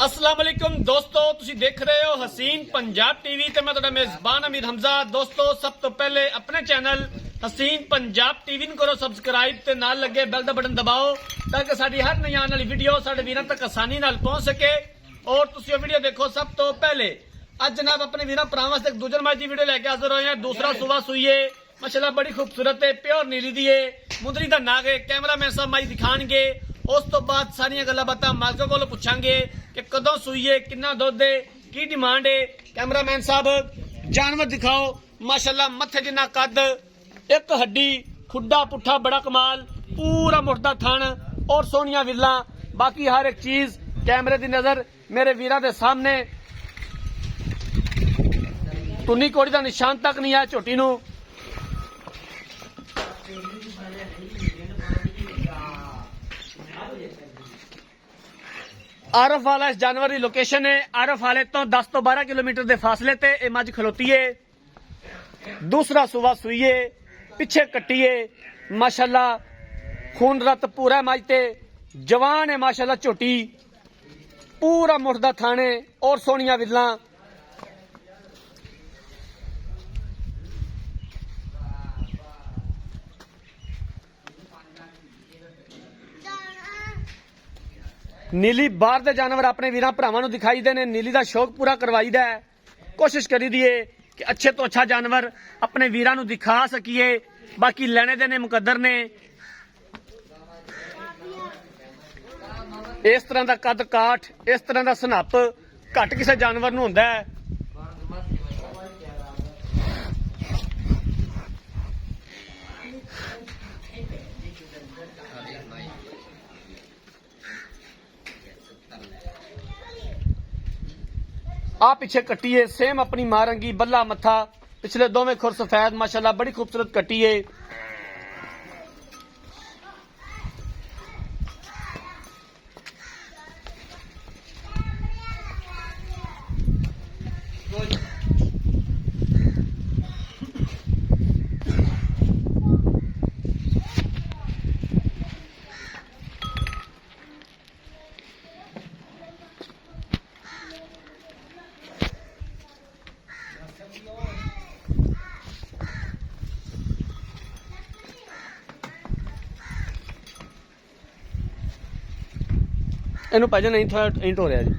अस्सलाम वालेकुम दोस्तों, तुसी देख रहे हो हसीन पंजाब टीवी ते मैं तुहाडा मेजबान अमीर हमजा। दोस्तों, सब तो पहले अपने चैनल हसीन पंजाब टीवी नूं करो सबसक्राइब ते नाल लगे बैल दा बटन दबाओ ताकि साडी हर नई आने वाली वीडियो साडे वीरां तक आसानी नाल पहुंच सके और तुसी वीडियो देखो सब तो पहले। अज जनाब अपने वीरां भरावां वास्ते एक दूजन मैच की वीडियो लेके हाजिर होए हैं। दूसरा सुबह सुईए माशाल्लाह बड़ी खूबसूरत है, प्योर नीली दी है, मुंदरी दा नाग है। कैमरामैन साहब मैच दिखाणगे, उस तो बाद सारियां गल्लां बातां मालका कोलों पुछांगे कि कदों सूईए, कितना दुध है, की डिमांड है। कैमरामैन साहब जानवर दिखाओ। माशाल्लाह मथे जिन्ना कद, एक हड्डी, खुड्डा पुट्ठा बड़ा कमाल, पूरा मुठदा थन और सोहनिया विल्ला। बाकी हर एक चीज कैमरे की नजर मेरे वीरां दे सामने। टुन्नी कोड़ी का निशान तक नहीं है झोटी नूं। आरफ वाला इस जानवर की लोकेशन है। आरफ वाले तो 10 तो 12 किलोमीटर के फासले ते ये मझ खलोती है। दूसरा सुबह सुईए, पिछे कट्टीए। माशाल्लाह खून रत पूरा है मझ ते, जवान है माशाल्लाह झोटी, पूरा मुठदा थाने और सोहनिया विल्ला। नीली बाहर दे जानवर अपने वीरां भरावां नूं दिखाई दे ने, नीली दा शौक पूरा करवाईदा है। कोशिश करी दिए कि अच्छे तो अच्छा जानवर अपने वीरां नूं दिखा सकीए। बाकी लेने देने मुकद्दर ने। इस तरह दा कद काठ, इस तरह दा सनप घट किसी जानवर नूं हुंदा है। आ पिछे कट्टी है, सेम अपनी मां रंगी, बल्ला मथा, पिछले दोवें खुर सफेद। माशाल्लाह बड़ी खूबसूरत कट्टी है। ਇਹਨੂੰ ਭਾਜਨ ਨਹੀਂ ਥੋੜਾ ਇੰਟ ਹੋ ਰਿਹਾ ਜੀ।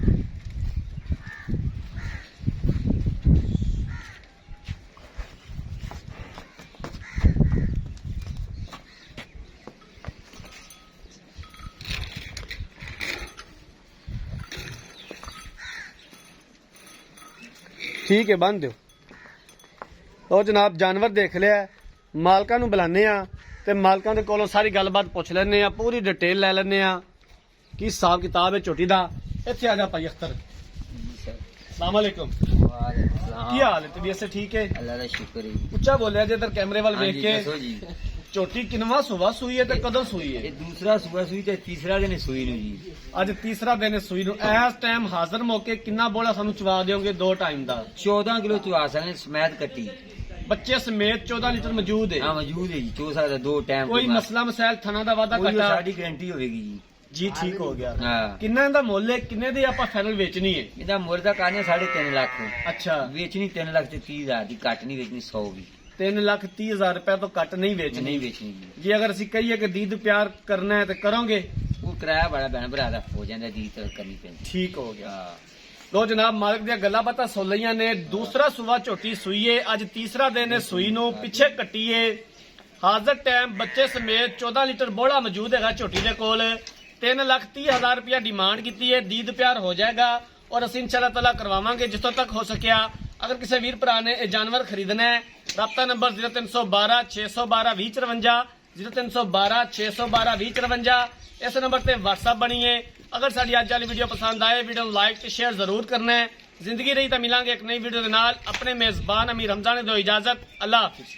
ठीक है बन दिओ। और जनाब जानवर देख लिया, मालकां नूं बुलाने आ ते मालकां दे कोलों सारी गलबात पुछ लैने आ, पूरी डिटेल लै लैने आ की हिसाब किताब है झोटी दा। इत्थे आ जा भाई अख्तर। अस्सलाम वालेकुम। की हाल है? तबीयत से ठीक है? अल्लाह दा शुक्र है। उच्चा बोलिया जे इधर कैमरे वाल देख के। झोटी किनवा सुबह सुई है ते कदों सुई है? ये दूसरा सुबह सुई ते तीसरा दिन सुई नु जी। आज तीसरा दिन सुई नु। इस टाइम हाजिर मौके कितना बोला सानू चवा दोगे? 2 टाइम दा 14 किलो चवा सकने समेत कट्टी, बच्चे समेत 14 लीटर मौजूद है। हां मौजूद है जी, चो सकदा 2 टाइम। कोई मसला मसाइल थाना दा वादा कटा साडी गारंटी होगी जी। जी ठीक हो गया। किन्ना दा मुੱਲ है? किन्ने दी ਆਪਾਂ फाइनल बेचनी है? ਇਹਦਾ ਮੁੱਲ ਦਾ ਕਾਨੇ 3.5 ਲੱਖ। अच्छा ਵੇਚਣੀ 3 ਲੱਖ ਤੇ 30,000 ਦੀ, ਘੱਟ ਨਹੀਂ ਵੇਚਣੀ 100 ਵੀ। 3,30,000 रुपए तो घट नहीं बेचनी। नहीं बेचनी जी। अगर असं कहिए कि दीद प्यार करना है तो करोगे? वो किराया बड़ा भैन भरा दा हो जाता, दीद तो करनी पैंदी। ठीक हो गया। लो जनाब मालिक दी गल्लां बातां सुन लईआं ने। दूसरा सुबह झोटी सुई है, अज तीसरा दिन है सुई नूं। पिछे कट्टी है, हाजिर टाइम बच्चे समेत 14 लीटर बोला मौजूद है झोटी दे कोल। 3,30,000 रुपया डिमांड की है। दीद प्यार हो जाएगा और असं इंशाअल्लाह ताला करवावांगे जितों तक हो सकिया। अगर किसी वीर भरा ने यह जानवर खरीदना है, राब्ता नंबर 0312 612 2054, 0312 612 2054। इस नंबर पर व्हाट्सएप बनी है। अगर साड़ी अज वाली वीडियो पसंद आए, वीडियो लाइक ते शेयर जरूर करना है। जिंदगी रही तो मिलांगे एक नई वीडियो के नाल। अपने मेजबान अमीर हमजा ने दो इजाजत। अल्लाह हाफिज।